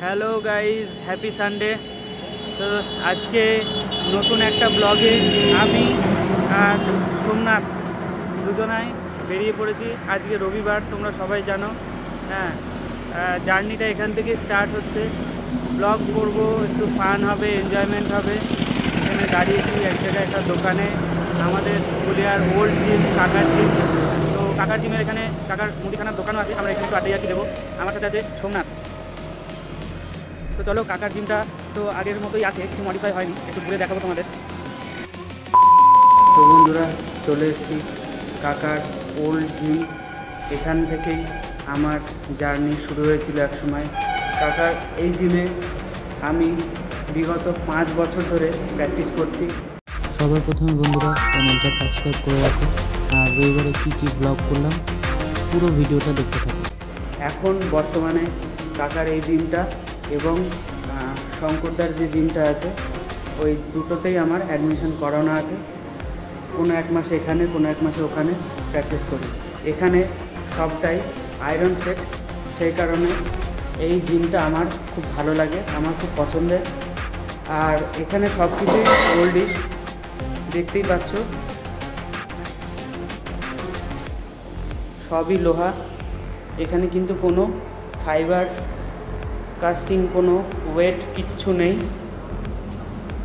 Hello guys, happy Sunday. তো আজকে নতুন একটা ব্লগে আমি আর সোমনাথ দুজনাই বেরিয়ে পড়েছি। আজকে রবিবার, তোমরা সবাই জানো। হ্যাঁ, জার্নিটা এখান থেকে স্টার্ট হচ্ছে। ব্লগ করব, একটু ফান হবে, এনজয়মেন্ট হবে। এখানে দাঁড়িয়েছি এক জায়গায় একটা দোকানে, আমাদের পুরুলিয়ার ওল্ড জিম, কাকার জিম। তো কাকার জিমের এখানে কাকার মুদিখানার দোকানও আছে, আমরা এখানে একটু আড্ডা দেবো। আমার সাথে আছে সোমনাথ। তো চলো, কাকার জিমটা তো আগের মতোই আছে, কিছু মডিফাই হয়নি, একটু ঘুরে দেখাবো তোমাদের। তো বন্ধুরা, চলে এসেছি কাকার ওল্ড জিম। এখান থেকেই আমার জার্নি শুরু হয়েছিল এক সময়। কাকার এই জিমে আমি বিগত 5 বছর ধরে প্র্যাকটিস করছি। সবার প্রথমে বন্ধুরা চ্যানেলটা সাবস্ক্রাইব করে রাখো, আর রবিবারে কী কী ব্লগ করলাম পুরো ভিডিওটা দেখতে থাকো। এখন বর্তমানে কাকার এই জিমটা এবং শঙ্করদার যে জিমটা আছে, ওই দুটোতেই আমার অ্যাডমিশন করানো আছে। কোনো এক মাসে এখানে, কোনো এক মাসে ওখানে প্র্যাকটিস করি। এখানে সবটাই আয়রন সেট, সেই কারণে এই জিমটা আমার খুব ভালো লাগে, আমার খুব পছন্দের। আর এখানে সব কিছুই ওল্ডিশ, দেখতেই পাচ্ছ, সবই লোহা। এখানে কিন্তু কোনো ফাইবার কাস্টিং, কোনো ওয়েট কিচ্ছু নেই।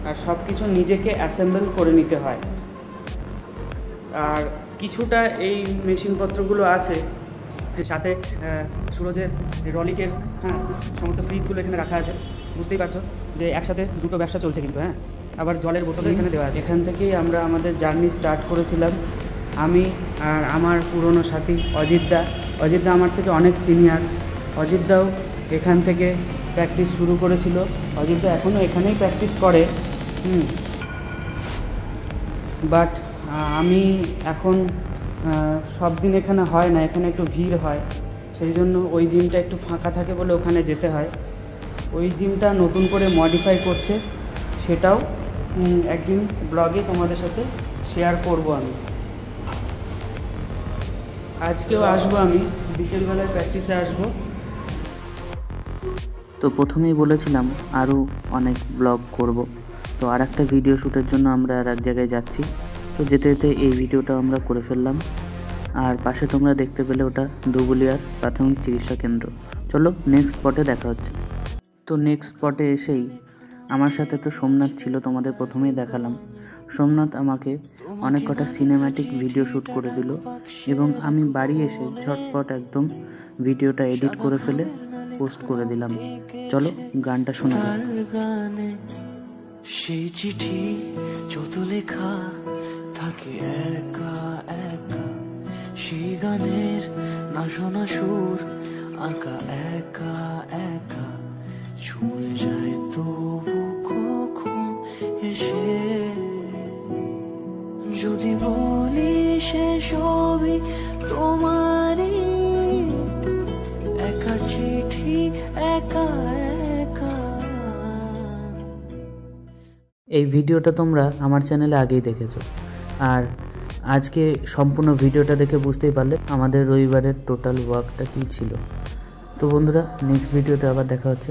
আর সব কিছু নিজেকে অ্যাসেম্বল করে নিতে হয়। আর কিছুটা এই মেশিনপত্রগুলো আছে, সাথে সুরজের রলিকের সমস্ত ফ্রিজগুলো এখানে রাখা আছে। বুঝতেই পারছো যে একসাথে দুটো ব্যবসা চলছে কিন্তু। আবার জলের বোতল এখানে দেওয়া আছে। এখান থেকেই আমরা আমাদের জার্নি স্টার্ট করেছিলাম, আমি আর আমার পুরনো সাথী অজিতদা। অজিতদা আমার থেকে অনেক সিনিয়র। অজিতদাও এখান থেকে প্র্যাকটিস শুরু করেছিল। অজিতদা এখনও এখানেই প্র্যাকটিস করে। বাট আমি এখন সব দিন এখানে হয় না, এখানে একটু ভিড় হয়, সেই জন্য ওই জিমটা একটু ফাঁকা থাকে বলে ওখানে যেতে হয়। ওই জিমটা নতুন করে মডিফাই করছে, সেটাও একদিন ব্লগে তোমাদের সাথে শেয়ার করব। আমি আজকেও আসবো, আমি বিকেলবেলায় প্র্যাকটিসে আসবো। তো প্রথমেই বলেছিলাম আরও অনেক ব্লগ করব। তো আর একটা ভিডিও শ্যুটের জন্য আমরা আর এক জায়গায় যাচ্ছি। তো যেতে যেতে এই ভিডিওটা আমরা করে ফেললাম। আর পাশে তোমরা দেখতে পেলে ওটা দুবুলিয়ার প্রাথমিক চিকিৎসা কেন্দ্র। চলো নেক্সট স্পটে দেখা হচ্ছে। তো নেক্সট স্পটে এসেই আমার সাথে তো সোমনাথ ছিল, তোমাদের প্রথমেই দেখালাম। সোমনাথ আমাকে অনেক কটা সিনেম্যাটিক ভিডিও শ্যুট করে দিল এবং আমি বাড়ি এসে ঝটপট একদম ভিডিওটা এডিট করে ফেলে পোস্ট করে দিলাম। চলো গানটা শোনা যাক। সেই চিঠি যত লেখা থাকে একা একা, সেই গানের না শোনা সুর আঁকা একা একা, ছুঁয়ে যায় তবু কখন এসে। যদি বলি সে সবই তোমারই, একা চিঠি একা একা। এই ভিডিওটা তোমরা আমার চ্যানেলে আগেই দেখেছো, আর আজকে সম্পূর্ণ ভিডিওটা দেখে বুঝতেই পারলে আমাদের রবিবারের টোটাল ওয়ার্কটা কী ছিল। তো বন্ধুরা, নেক্সট ভিডিওতে আবার দেখা হচ্ছে।